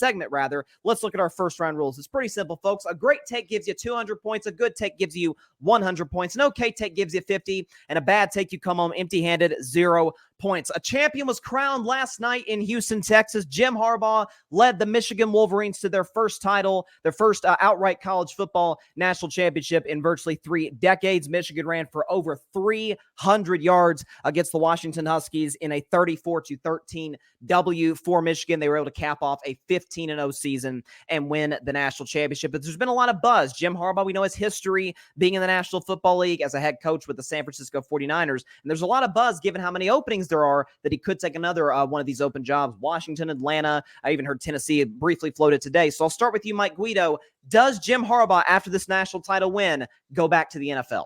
segment rather, let's look at our first round rules. It's pretty simple, folks. A great take gives you 200 points. A good take gives you 100 points. An okay take gives you 50. And a bad take, you come home empty-handed, 0 points. A champion was crowned last night in Houston, Texas. Jim Harbaugh led the Michigan Wolverines to their first title, their first outright college football national championship in virtually 3 decades. Michigan ran for over 300 yards against the Washington Huskies in a 34-13 W for Michigan. They were able to cap off a 15-0 season and win the national championship. But there's been a lot of buzz. Jim Harbaugh, we know his history being in the National Football League as a head coach with the San Francisco 49ers. And there's a lot of buzz given how many openings there are that he could take another one of these open jobs. Washington, Atlanta. I even heard Tennessee briefly floated today. So I'll start with you, Mike Guido. Does Jim Harbaugh, after this national title win, go back to the NFL?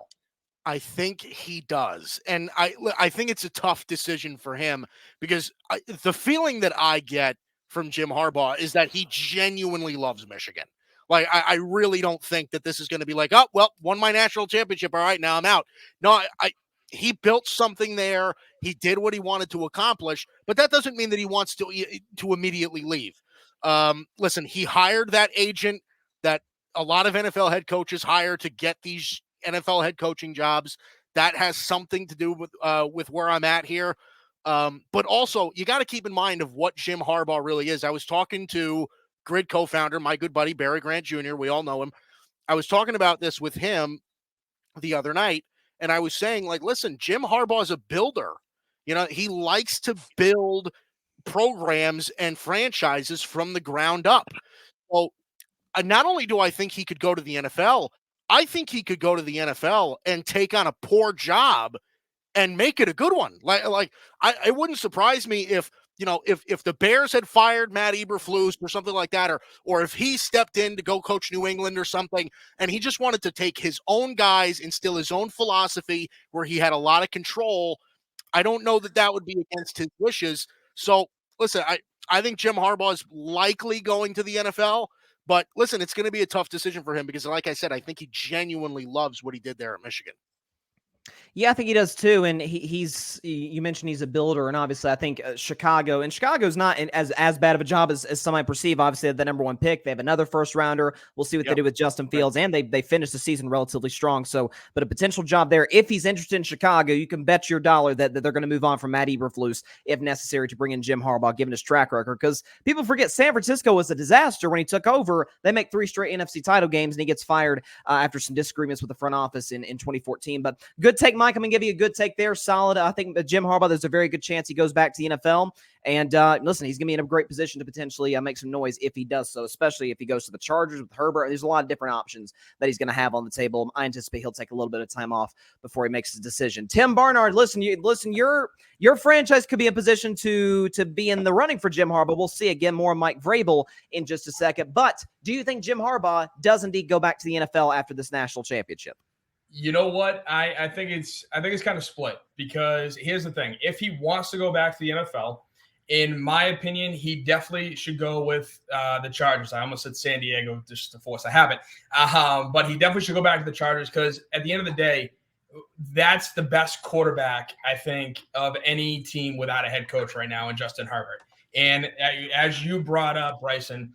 I think he does. And I think it's a tough decision for him because the feeling that I get from Jim Harbaugh is that he genuinely loves Michigan. Like, I really don't think that this is going to be like, oh, well, won my national championship. All right, now I'm out. No, he built something there. He did what he wanted to accomplish, but that doesn't mean that he wants to immediately leave. Listen, he hired that agent that a lot of NFL head coaches hire to get these NFL head coaching jobs. That has something to do with where I'm at here. But also, you got to keep in mind of what Jim Harbaugh really is. I was talking to GRYD co-founder, my good buddy, Barry Grant Jr. We all know him. I was talking about this with him the other night, and I was saying, like, listen, Jim Harbaugh is a builder. You know, he likes to build programs and franchises from the ground up. Well, not only do I think he could go to the NFL, I think he could go to the NFL and take on a poor job and make it a good one. It wouldn't surprise me if the Bears had fired Matt Eberflus or something like that, or if he stepped in to go coach New England or something, and he just wanted to take his own guys, instill his own philosophy where he had a lot of control. I don't know that would be against his wishes. So listen, I think Jim Harbaugh is likely going to the NFL, but listen, it's going to be a tough decision for him because, like I said, I think he genuinely loves what he did there at Michigan. Yeah, I think he does too. And you mentioned he's a builder, and obviously I think Chicago's not as bad of a job as some might perceive. Obviously, the number 1 pick, they have another first rounder. We'll see what they do with Justin Fields, and they finished the season relatively strong. So, but a potential job there. If he's interested in Chicago, you can bet your dollar that they're going to move on from Matt Eberflus if necessary to bring in Jim Harbaugh, given his track record. Because people forget San Francisco was a disaster when he took over. They make 3 straight NFC title games, and he gets fired after some disagreements with the front office in 2014. But good take, Mike. I'm going to give you a good take there. Solid. I think Jim Harbaugh, there's a very good chance he goes back to the NFL. And listen, he's going to be in a great position to potentially make some noise if he does so, especially if he goes to the Chargers with Herbert. There's a lot of different options that he's going to have on the table. I anticipate he'll take a little bit of time off before he makes his decision. Tim Barnard, listen, your franchise could be in position to be in the running for Jim Harbaugh. We'll see again more on Mike Vrabel in just a second. But do you think Jim Harbaugh does indeed go back to the NFL after this national championship? You know what? I think it's kind of split, because here's the thing. If he wants to go back to the NFL, in my opinion, he definitely should go with the Chargers. I almost said San Diego just to force a habit. But he definitely should go back to the Chargers, because at the end of the day, that's the best quarterback, I think, of any team without a head coach right now in Justin Herbert. And as you brought up, Bryson,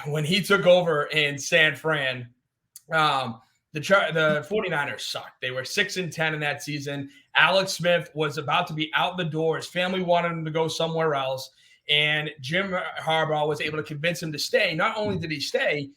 when he took over in San Fran, the 49ers sucked. They were 6-10 in that season. Alex Smith was about to be out the door. His family wanted him to go somewhere else. And Jim Harbaugh was able to convince him to stay. Not only did he stay,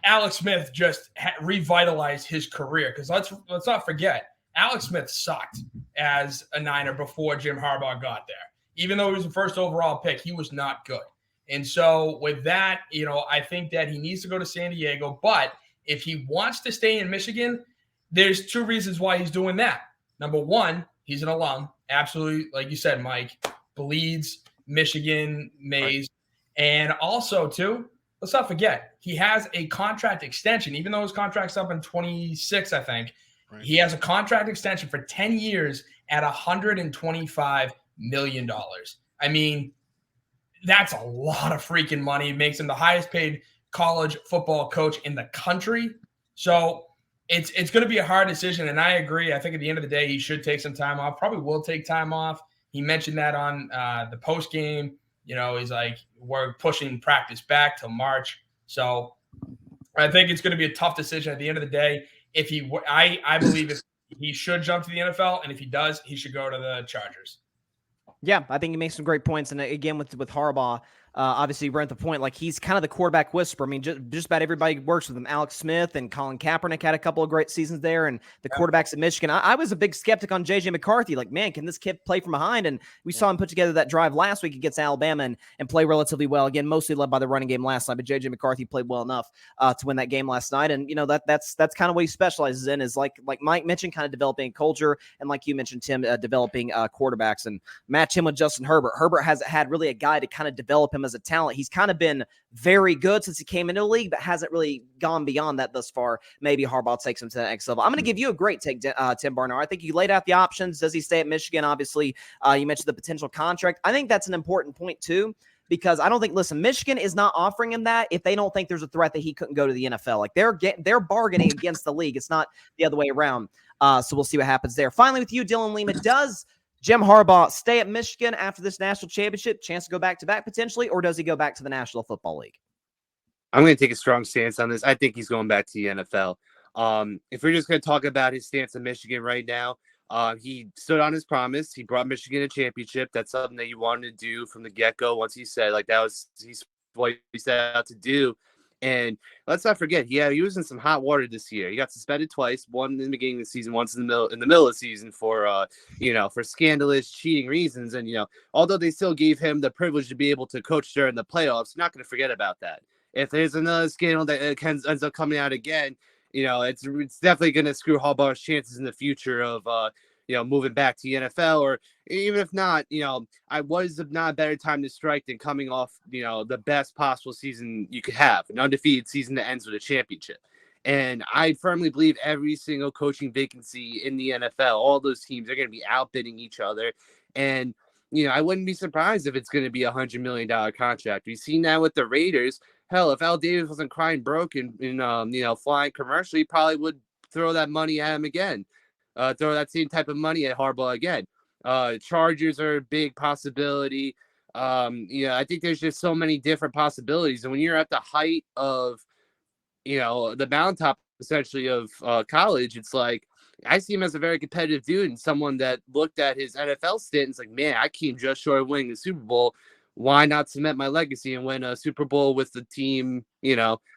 Alex Smith just revitalized his career. Because let's not forget, Alex Smith sucked as a Niner before Jim Harbaugh got there. Even though he was the first overall pick, he was not good. And so with that, I think that he needs to go to San Diego. But if he wants to stay in Michigan, there's 2 reasons why he's doing that. Number 1, he's an alum. Absolutely, like you said, Mike, bleeds Michigan maize. Right. And also, too, let's not forget, he has a contract extension. Even though his contract's up in 26, I think, right. He has a contract extension for 10 years at $125 million. I mean, that's a lot of freaking money. It makes him the highest paid college football coach in the country. So it's going to be a hard decision. And I agree. I think at the end of the day, he should take some time off. Probably will take time off. He mentioned that on the post game. He's like, we're pushing practice back till March. So I think it's going to be a tough decision at the end of the day. I believe if he should jump to the NFL, and if he does, he should go to the Chargers. Yeah, I think he makes some great points. And again, with Harbaugh, obviously we're at the point, like, he's kind of the quarterback whisperer. I mean, just about everybody works with him. Alex Smith and Colin Kaepernick had a couple of great seasons there, and the quarterbacks at Michigan. I was a big skeptic on J.J. McCarthy. Like, man, can this kid play from behind? And we saw him put together that drive last week against Alabama and play relatively well. Again, mostly led by the running game last night, but J.J. McCarthy played well enough to win that game last night. And, that's kind of what he specializes in, is like Mike mentioned, kind of developing a culture, and like you mentioned, Tim, developing quarterbacks, and match him with Justin Herbert. Herbert hasn't had really a guy to kind of develop him as a talent. He's kind of been very good since he came into the league, but hasn't really gone beyond that thus far. Maybe Harbaugh takes him to the next level. I'm going to give you a great take, Tim Barnard. I think you laid out the options. Does he stay at Michigan? Obviously, you mentioned the potential contract. I think that's an important point too, because I don't think, listen, Michigan is not offering him that if they don't think there's a threat that he couldn't go to the NFL. Like, they're bargaining against the league. It's not the other way around. So we'll see what happens there. Finally, with you, Dylan Lima, does Jim Harbaugh stay at Michigan after this national championship, chance to go back-to-back potentially, or does he go back to the National Football League? I'm going to take a strong stance on this. I think he's going back to the NFL. If we're just going to talk about his stance in Michigan right now, he stood on his promise. He brought Michigan a championship. That's something that you wanted to do from the get-go. Once he said, like, he's what he set out to do. And let's not forget, he was in some hot water this year. He got suspended twice, one in the beginning of the season, once in the middle of the season for scandalous cheating reasons. And, although they still gave him the privilege to be able to coach during the playoffs, you're not going to forget about that. If there's another scandal that ends up coming out again, it's definitely going to screw Harbaugh's chances in the future of, moving back to the NFL, or even if not, was not a better time to strike than coming off, the best possible season you could have, an undefeated season that ends with a championship. And I firmly believe every single coaching vacancy in the NFL, all those teams are going to be outbidding each other. And, I wouldn't be surprised if it's going to be $100 million contract. We've seen that with the Raiders. Hell, if Al Davis wasn't crying broke and flying commercial, he probably would throw that money at him again. Throw that same type of money at Harbaugh again. Chargers are a big possibility. I think there's just so many different possibilities. And when you're at the height of, the mountaintop essentially of college, it's like, I see him as a very competitive dude and someone that looked at his NFL stint and it's like, man, I came just short of winning the Super Bowl. Why not cement my legacy and win a Super Bowl with the team,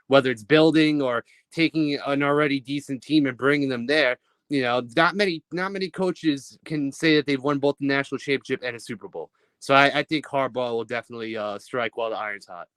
whether it's building or taking an already decent team and bringing them there. Not many coaches can say that they've won both the national championship and a Super Bowl. So I think Harbaugh will definitely strike while the iron's hot.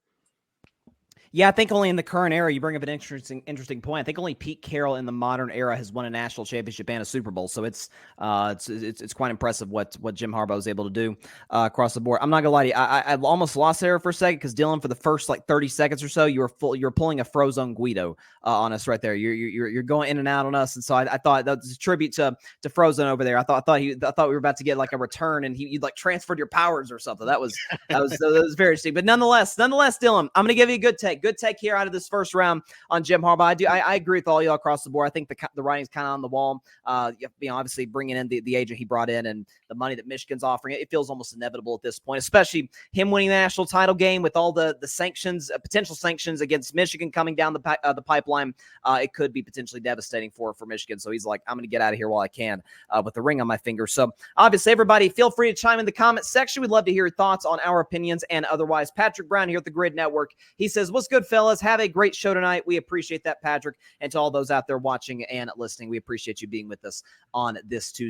Yeah, I think only in the current era, you bring up an interesting point. I think only Pete Carroll in the modern era has won a national championship and a Super Bowl. So it's quite impressive what Jim Harbaugh was able to do across the board. I'm not gonna lie to you, I almost lost there for a second because Dylan, for the first 30 seconds or so, you're pulling a Frozone Guido on us right there. You're going in and out on us, and so I thought that was a tribute to Frozone over there. I thought we were about to get like a return, and you'd like transferred your powers or something. That was very interesting. But nonetheless, Dylan, I'm gonna give you a good take. Good take here out of this first round on Jim Harbaugh. I agree with all y'all across the board. I think the writing's kind of on the wall. Obviously bringing in the agent he brought in and the money that Michigan's offering, it feels almost inevitable at this point, especially him winning the national title game with all the sanctions, potential sanctions against Michigan coming down the pipeline. It could be potentially devastating for Michigan. So he's like, I'm going to get out of here while I can with the ring on my finger. So obviously, everybody, feel free to chime in the comment section. We'd love to hear your thoughts on our opinions and otherwise. Patrick Brown here at the GRYD Network. He says, what's good, fellas? Have a great show tonight. We appreciate that, Patrick. And to all those out there watching and listening, we appreciate you being with us on this Tuesday.